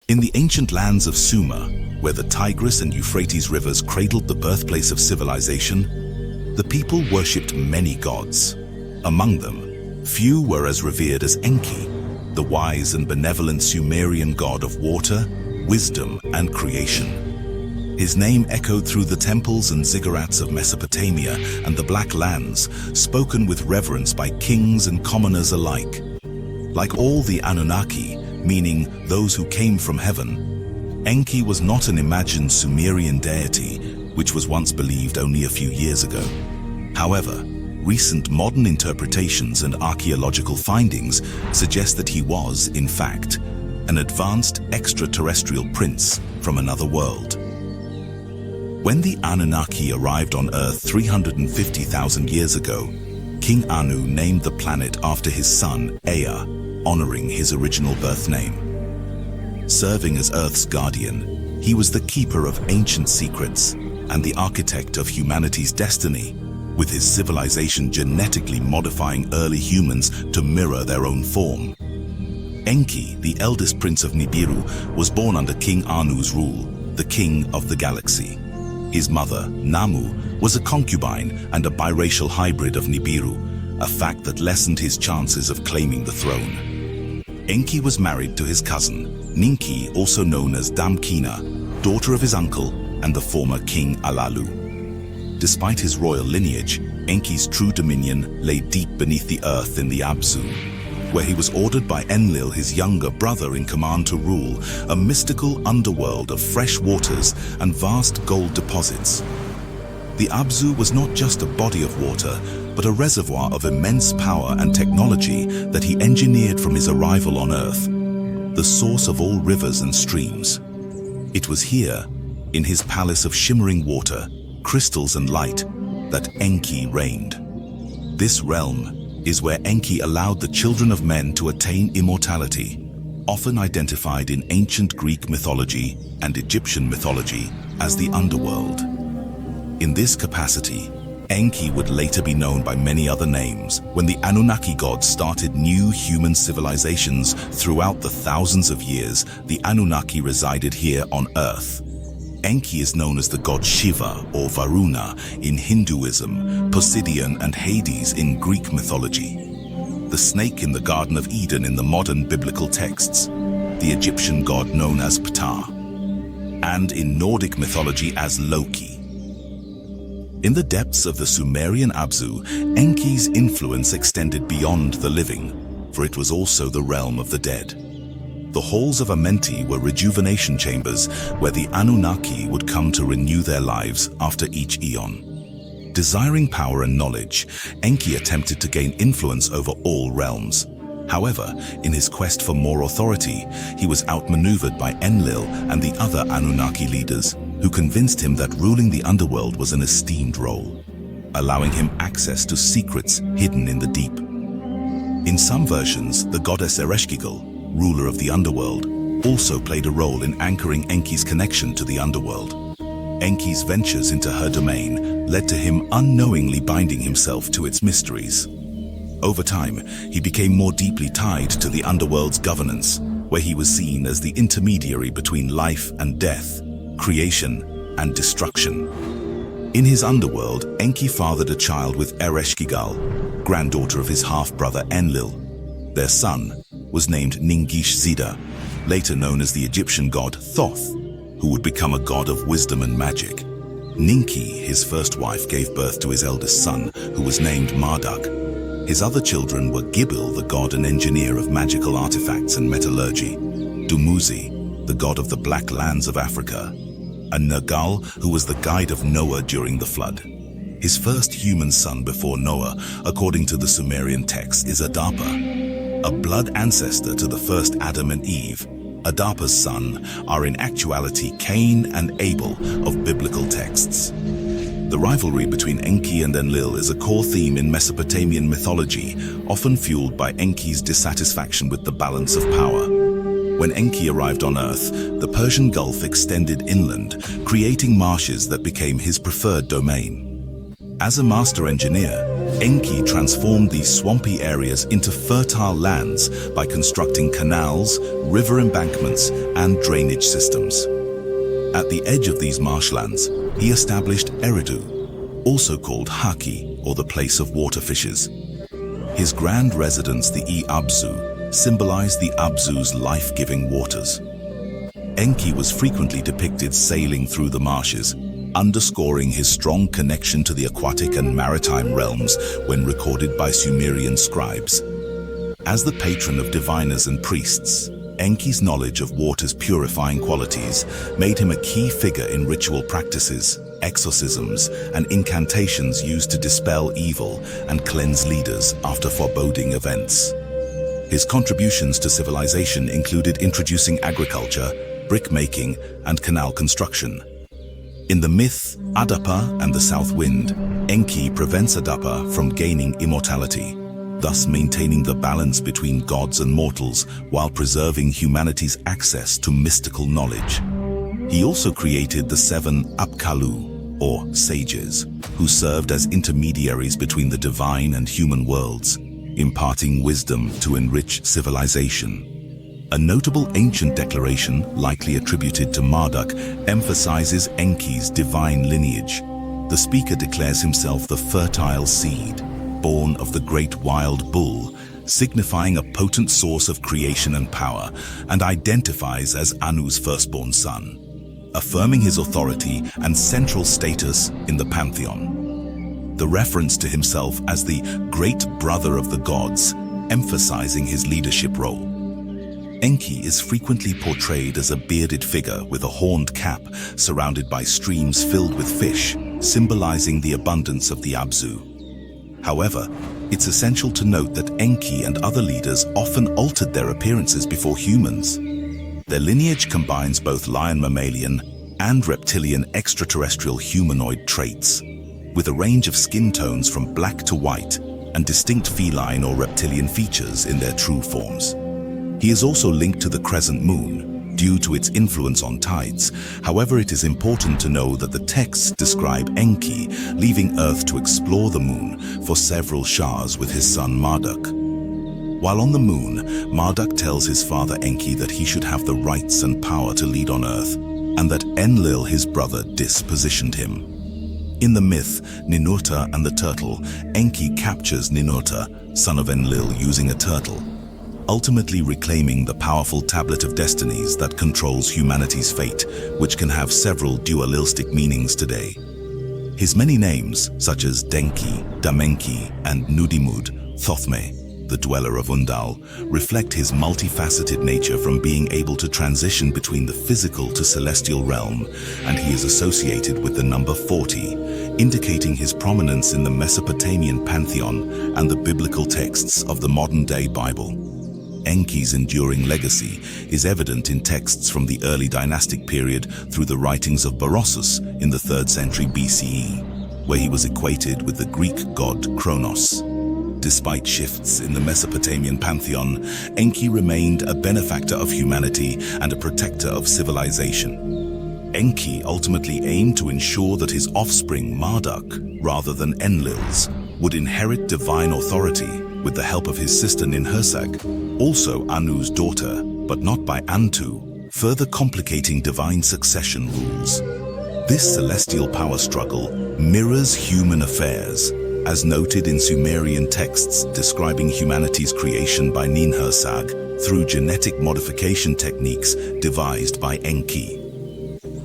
In the ancient lands of Sumer, where the Tigris and Euphrates rivers cradled the birthplace of civilization, the people worshipped many gods. Among them, few were as revered as Enki, the wise and benevolent Sumerian god of water, wisdom, and creation. His name echoed through the temples and ziggurats of Mesopotamia and the Black Lands, spoken with reverence by kings and commoners alike. Like all the Anunnaki, meaning those who came from heaven, Enki was not an imagined Sumerian deity, which was once believed only a few years ago. However, recent modern interpretations and archaeological findings suggest that he was, in fact, an advanced extraterrestrial prince from another world. When the Anunnaki arrived on Earth 350,000 years ago, King Anu named the planet after his son, Ea, honoring his original birth name. Serving as Earth's guardian, he was the keeper of ancient secrets and the architect of humanity's destiny, with his civilization genetically modifying early humans to mirror their own form. Enki, the eldest prince of Nibiru, was born under King Anu's rule, the king of the galaxy. His mother, Namu, was a concubine and a biracial hybrid of Nibiru, a fact that lessened his chances of claiming the throne. Enki was married to his cousin, Ninki, also known as Damkina, daughter of his uncle and the former King Alalu. Despite his royal lineage, Enki's true dominion lay deep beneath the earth in the Abzu, where he was ordered by Enlil, his younger brother in command to rule, a mystical underworld of fresh waters and vast gold deposits. The Abzu was not just a body of water, but a reservoir of immense power and technology that he engineered from his arrival on Earth, the source of all rivers and streams. It was here, in his palace of shimmering water, crystals and light, that Enki reigned. This realm is where Enki allowed the children of men to attain immortality, often identified in ancient Greek mythology and Egyptian mythology as the underworld. In this capacity, Enki would later be known by many other names when the Anunnaki gods started new human civilizations throughout the thousands of years the Anunnaki resided here on Earth. Enki is known as the god Shiva or Varuna in Hinduism, Poseidon and Hades in Greek mythology, the snake in the Garden of Eden in the modern biblical texts, the Egyptian god known as Ptah, and in Nordic mythology as Loki. In the depths of the Sumerian Abzu, Enki's influence extended beyond the living, for it was also the realm of the dead. The halls of Amenti were rejuvenation chambers where the Anunnaki would come to renew their lives after each eon. Desiring power and knowledge, Enki attempted to gain influence over all realms. However, in his quest for more authority, he was outmaneuvered by Enlil and the other Anunnaki leaders, who convinced him that ruling the underworld was an esteemed role, allowing him access to secrets hidden in the deep. In some versions, the goddess Ereshkigal, ruler of the underworld, also played a role in anchoring Enki's connection to the underworld. Enki's ventures into her domain led to him unknowingly binding himself to its mysteries. Over time, he became more deeply tied to the underworld's governance, where he was seen as the intermediary between life and death, creation and destruction. In his underworld, Enki fathered a child with Ereshkigal, granddaughter of his half-brother Enlil. Their son was named Ningish-Zida, later known as the Egyptian god Thoth, who would become a god of wisdom and magic. Ninki, his first wife, gave birth to his eldest son, who was named Marduk. His other children were Gibil, the god and engineer of magical artifacts and metallurgy, Dumuzi, the god of the Black Lands of Africa, and Nergal, who was the guide of Noah during the flood. His first human son before Noah, according to the Sumerian texts, is Adapa, a blood ancestor to the first Adam and Eve. Adapa's son are in actuality Cain and Abel of biblical texts. The rivalry between Enki and Enlil is a core theme in Mesopotamian mythology, often fueled by Enki's dissatisfaction with the balance of power. When Enki arrived on Earth, the Persian Gulf extended inland, creating marshes that became his preferred domain. As a master engineer, Enki transformed these swampy areas into fertile lands by constructing canals, river embankments, and drainage systems. At the edge of these marshlands, he established Eridu, also called Haki, or the place of water fishes. His grand residence, the Abzu, symbolized the Abzu's life-giving waters. Enki was frequently depicted sailing through the marshes, underscoring his strong connection to the aquatic and maritime realms when recorded by Sumerian scribes. As the patron of diviners and priests, Enki's knowledge of water's purifying qualities made him a key figure in ritual practices, exorcisms, and incantations used to dispel evil and cleanse leaders after foreboding events. His contributions to civilization included introducing agriculture, brick-making, and canal construction. In the myth Adapa and the South Wind, Enki prevents Adapa from gaining immortality, thus maintaining the balance between gods and mortals while preserving humanity's access to mystical knowledge. He also created the 7 Apkallu, or sages, who served as intermediaries between the divine and human worlds, imparting wisdom to enrich civilization. A notable ancient declaration, likely attributed to Marduk, emphasizes Enki's divine lineage. The speaker declares himself the fertile seed, born of the great wild bull, signifying a potent source of creation and power, and identifies as Anu's firstborn son, affirming his authority and central status in the pantheon. The reference to himself as the great brother of the gods, emphasizing his leadership role. Enki is frequently portrayed as a bearded figure with a horned cap surrounded by streams filled with fish, symbolizing the abundance of the Abzu. However, it's essential to note that Enki and other leaders often altered their appearances before humans. Their lineage combines both lion mammalian and reptilian extraterrestrial humanoid traits, with a range of skin tones from black to white and distinct feline or reptilian features in their true forms. He is also linked to the crescent moon, due to its influence on tides. However, it is important to know that the texts describe Enki leaving Earth to explore the moon for several shahs with his son Marduk. While on the moon, Marduk tells his father Enki that he should have the rights and power to lead on Earth, and that Enlil, his brother, dispositioned him. In the myth, Ninurta and the turtle, Enki captures Ninurta, son of Enlil, using a turtle, ultimately reclaiming the powerful tablet of destinies that controls humanity's fate, which can have several dualistic meanings today. His many names, such as Denki, Damenki, and Nudimud, Thothme, the dweller of Undal, reflect his multifaceted nature, from being able to transition between the physical to celestial realm, and he is associated with the number 40, indicating his prominence in the Mesopotamian pantheon and the biblical texts of the modern-day Bible. Enki's enduring legacy is evident in texts from the early dynastic period through the writings of Berossus in the 3rd century BCE, where he was equated with the Greek god Kronos. Despite shifts in the Mesopotamian pantheon, Enki remained a benefactor of humanity and a protector of civilization. Enki ultimately aimed to ensure that his offspring Marduk, rather than Enlil's, would inherit divine authority with the help of his sister Ninhursag, also Anu's daughter, but not by Antu, further complicating divine succession rules. This celestial power struggle mirrors human affairs, as noted in Sumerian texts describing humanity's creation by Ninhursag through genetic modification techniques devised by Enki.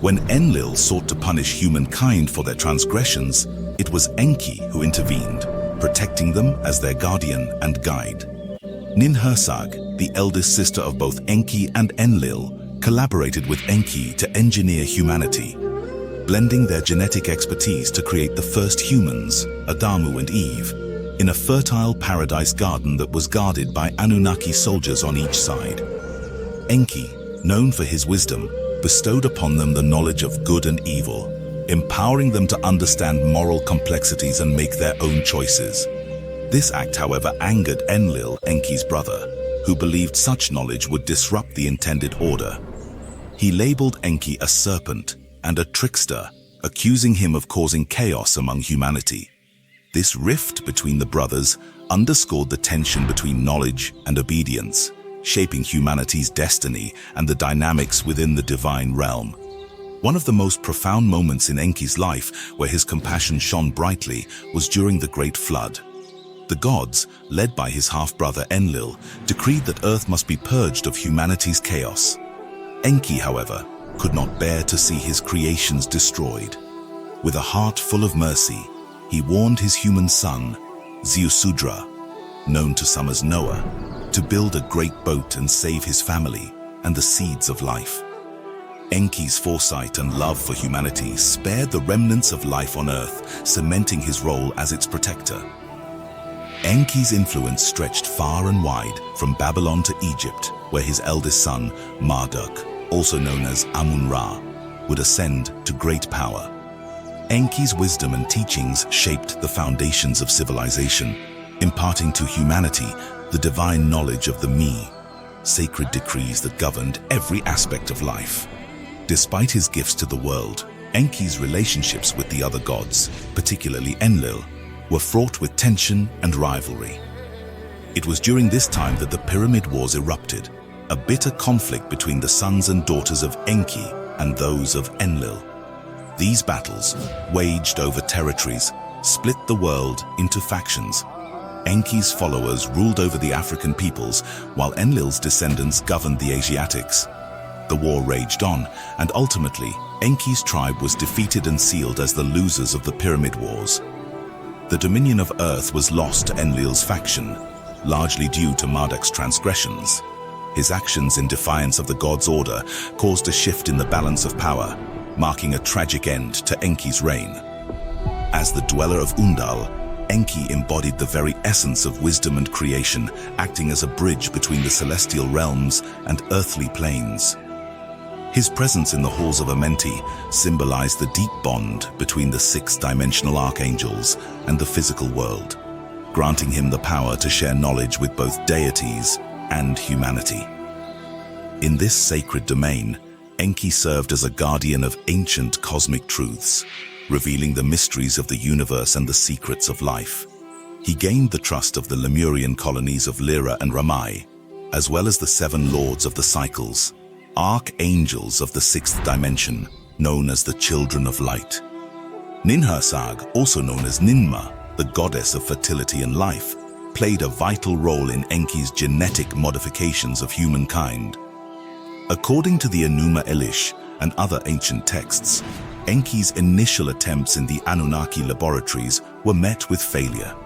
When Enlil sought to punish humankind for their transgressions, it was Enki who intervened, protecting them as their guardian and guide. Ninhursag, the eldest sister of both Enki and Enlil, collaborated with Enki to engineer humanity, blending their genetic expertise to create the first humans, Adamu and Eve, in a fertile paradise garden that was guarded by Anunnaki soldiers on each side. Enki, known for his wisdom, bestowed upon them the knowledge of good and evil, empowering them to understand moral complexities and make their own choices. This act, however, angered Enlil, Enki's brother, who believed such knowledge would disrupt the intended order. He labeled Enki a serpent and a trickster, accusing him of causing chaos among humanity. This rift between the brothers underscored the tension between knowledge and obedience, shaping humanity's destiny and the dynamics within the divine realm. One of the most profound moments in Enki's life, where his compassion shone brightly, was during the Great Flood. The gods, led by his half-brother Enlil, decreed that Earth must be purged of humanity's chaos. Enki, however, could not bear to see his creations destroyed. With a heart full of mercy, he warned his human son, Ziusudra, known to some as Noah, to build a great boat and save his family and the seeds of life. Enki's foresight and love for humanity spared the remnants of life on Earth, cementing his role as its protector. Enki's influence stretched far and wide, from Babylon to Egypt, where his eldest son, Marduk, also known as Amun-Ra, would ascend to great power. Enki's wisdom and teachings shaped the foundations of civilization, imparting to humanity the divine knowledge of the Me, sacred decrees that governed every aspect of life. Despite his gifts to the world, Enki's relationships with the other gods, particularly Enlil, were fraught with tension and rivalry. It was during this time that the Pyramid Wars erupted, a bitter conflict between the sons and daughters of Enki and those of Enlil. These battles, waged over territories, split the world into factions. Enki's followers ruled over the African peoples, while Enlil's descendants governed the Asiatics. The war raged on, and ultimately, Enki's tribe was defeated and sealed as the losers of the Pyramid Wars. The dominion of Earth was lost to Enlil's faction, largely due to Marduk's transgressions. His actions in defiance of the god's order caused a shift in the balance of power, marking a tragic end to Enki's reign. As the dweller of Undal, Enki embodied the very essence of wisdom and creation, acting as a bridge between the celestial realms and earthly planes. His presence in the halls of Amenti symbolized the deep bond between the six-dimensional archangels and the physical world, granting him the power to share knowledge with both deities and humanity. In this sacred domain, Enki served as a guardian of ancient cosmic truths, revealing the mysteries of the universe and the secrets of life. He gained the trust of the Lemurian colonies of Lyra and Ramai, as well as the seven lords of the cycles, archangels of the sixth dimension, known as the Children of Light. Ninhursag, also known as Ninma, the goddess of fertility and life, played a vital role in Enki's genetic modifications of humankind. According to the Enuma Elish and other ancient texts, Enki's initial attempts in the Anunnaki laboratories were met with failure.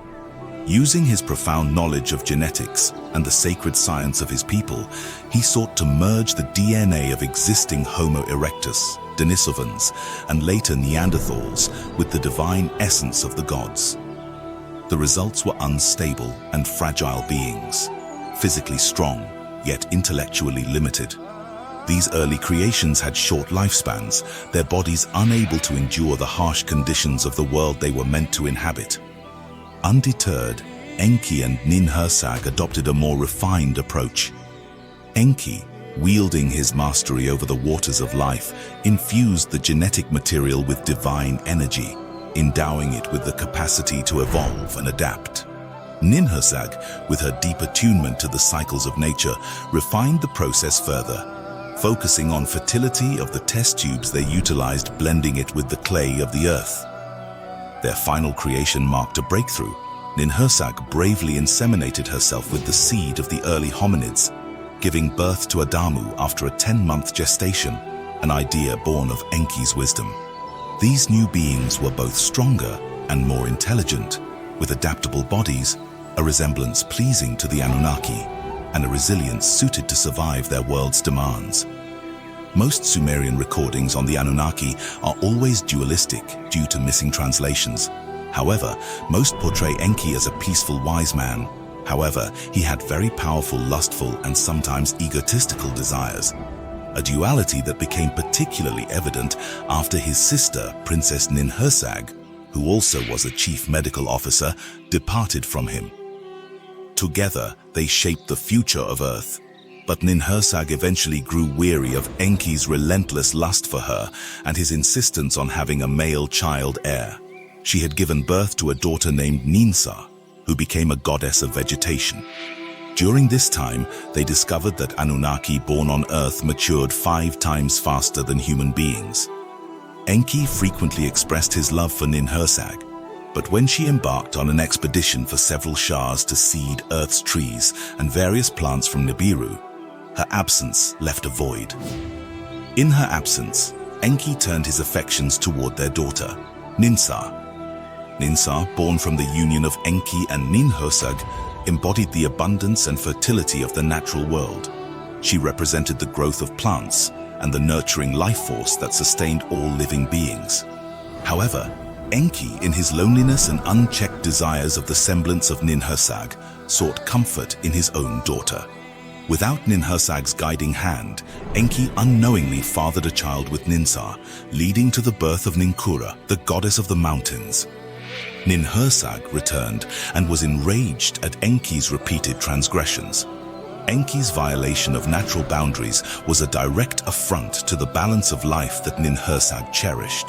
Using his profound knowledge of genetics and the sacred science of his people, he sought to merge the DNA of existing Homo erectus, Denisovans, and later Neanderthals with the divine essence of the gods. The results were unstable and fragile beings, physically strong, yet intellectually limited. These early creations had short lifespans, their bodies unable to endure the harsh conditions of the world they were meant to inhabit. Undeterred, Enki and Ninhursag adopted a more refined approach. Enki, wielding his mastery over the waters of life, infused the genetic material with divine energy, endowing it with the capacity to evolve and adapt. Ninhursag, with her deep attunement to the cycles of nature, refined the process further, focusing on fertility of the test tubes they utilized, blending it with the clay of the earth. Their final creation marked a breakthrough. Ninhursag bravely inseminated herself with the seed of the early hominids, giving birth to Adamu after a 10-month gestation, an idea born of Enki's wisdom. These new beings were both stronger and more intelligent, with adaptable bodies, a resemblance pleasing to the Anunnaki, and a resilience suited to survive their world's demands. Most Sumerian recordings on the Anunnaki are always dualistic due to missing translations. However, most portray Enki as a peaceful wise man. However, he had very powerful, lustful, and sometimes egotistical desires, a duality that became particularly evident after his sister, Princess Ninhursag, who also was a chief medical officer, departed from him. Together, they shaped the future of Earth. But Ninhursag eventually grew weary of Enki's relentless lust for her and his insistence on having a male child heir. she had given birth to a daughter named Ninsar, who became a goddess of vegetation. During this time, they discovered that Anunnaki born on Earth matured 5 times faster than human beings. Enki frequently expressed his love for Ninhursag, but when she embarked on an expedition for several shahs to seed Earth's trees and various plants from Nibiru, her absence left a void. In her absence, Enki turned his affections toward their daughter, Ninsar. Ninsar, born from the union of Enki and Ninhursag, embodied the abundance and fertility of the natural world. She represented the growth of plants and the nurturing life force that sustained all living beings. However, Enki, in his loneliness and unchecked desires of the semblance of Ninhursag, sought comfort in his own daughter. Without Ninhursag's guiding hand, Enki unknowingly fathered a child with Ninsar, leading to the birth of Ninkura, the goddess of the mountains. Ninhursag returned and was enraged at Enki's repeated transgressions. Enki's violation of natural boundaries was a direct affront to the balance of life that Ninhursag cherished.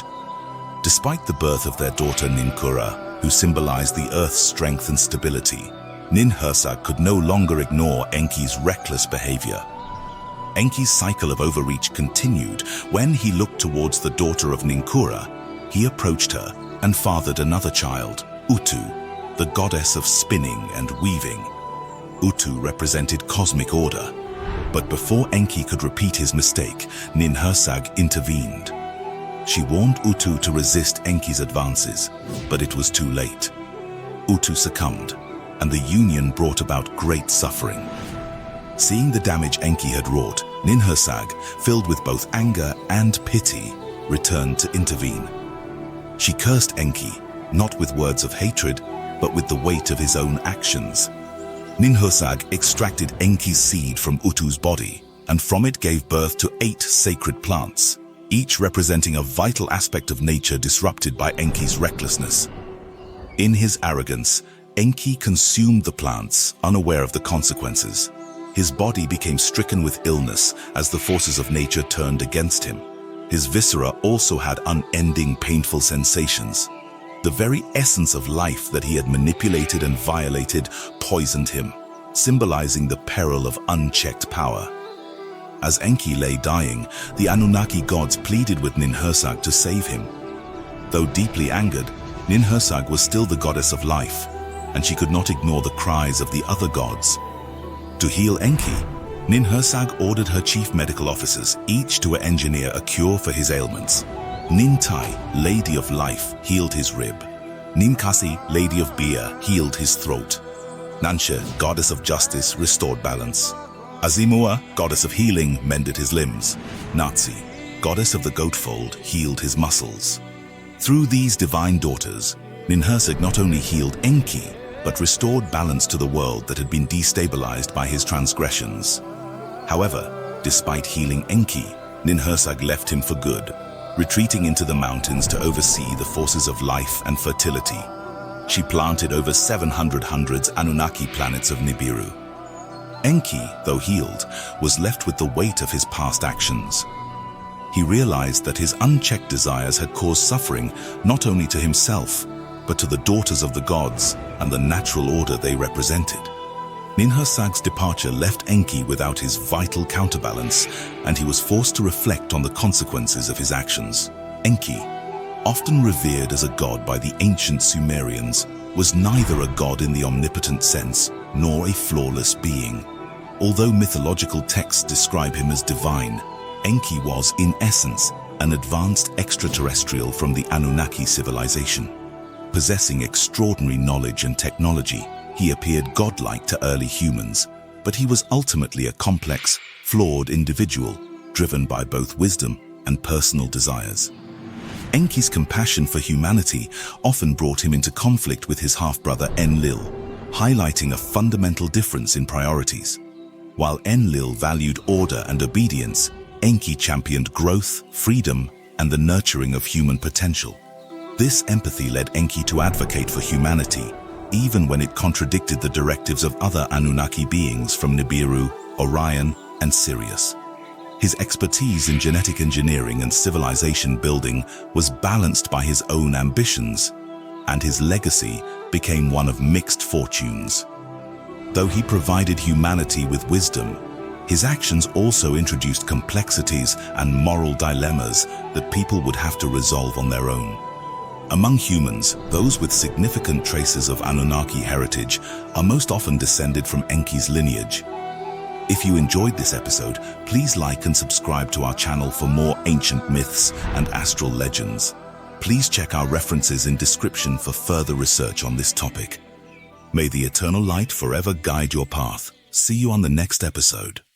Despite the birth of their daughter Ninkura, who symbolized the Earth's strength and stability, Ninhursag could no longer ignore Enki's reckless behavior. Enki's cycle of overreach continued when he looked towards the daughter of Ninkura. He approached her and fathered another child, Utu, the goddess of spinning and weaving. Utu represented cosmic order, but before Enki could repeat his mistake, Ninhursag intervened. She warned Utu to resist Enki's advances, but it was too late. Utu succumbed, and the union brought about great suffering. Seeing the damage Enki had wrought, Ninhursag, filled with both anger and pity, returned to intervene. She cursed Enki, not with words of hatred, but with the weight of his own actions. Ninhursag extracted Enki's seed from Utu's body, and from it gave birth to 8 sacred plants, each representing a vital aspect of nature disrupted by Enki's recklessness. In his arrogance, Enki consumed the plants, unaware of the consequences. His body became stricken with illness as the forces of nature turned against him. His viscera also had unending painful sensations. The very essence of life that he had manipulated and violated poisoned him, symbolizing the peril of unchecked power. As Enki lay dying, the Anunnaki gods pleaded with Ninhursag to save him. Though deeply angered, Ninhursag was still the goddess of life, and she could not ignore the cries of the other gods. To heal Enki, Ninhursag ordered her chief medical officers each to engineer a cure for his ailments. Nintai, Lady of Life, healed his rib. Ninkasi, Lady of Beer, healed his throat. Nansha, Goddess of Justice, restored balance. Azimua, Goddess of Healing, mended his limbs. Natsi, Goddess of the Goatfold, healed his muscles. Through these divine daughters, Ninhursag not only healed Enki, but restored balance to the world that had been destabilized by his transgressions. However, despite healing Enki, Ninhursag left him for good, retreating into the mountains to oversee the forces of life and fertility. She planted over 700 Anunnaki planets of Nibiru. Enki, though healed, was left with the weight of his past actions. He realized that his unchecked desires had caused suffering not only to himself, but to the daughters of the gods and the natural order they represented. Ninhursag's departure left Enki without his vital counterbalance, and he was forced to reflect on the consequences of his actions. Enki, often revered as a god by the ancient Sumerians, was neither a god in the omnipotent sense nor a flawless being. Although mythological texts describe him as divine, Enki was, in essence, an advanced extraterrestrial from the Anunnaki civilization. Possessing extraordinary knowledge and technology, he appeared godlike to early humans, but he was ultimately a complex, flawed individual, driven by both wisdom and personal desires. Enki's compassion for humanity often brought him into conflict with his half-brother Enlil, highlighting a fundamental difference in priorities. While Enlil valued order and obedience, Enki championed growth, freedom, and the nurturing of human potential. This empathy led Enki to advocate for humanity, even when it contradicted the directives of other Anunnaki beings from Nibiru, Orion, and Sirius. His expertise in genetic engineering and civilization building was balanced by his own ambitions. and his legacy became one of mixed fortunes. Though he provided humanity with wisdom, his actions also introduced complexities and moral dilemmas that people would have to resolve on their own. Among humans, those with significant traces of Anunnaki heritage are most often descended from Enki's lineage. If you enjoyed this episode, please like and subscribe to our channel for more ancient myths and astral legends. Please check our references in description for further research on this topic. May the eternal light forever guide your path. See you on the next episode.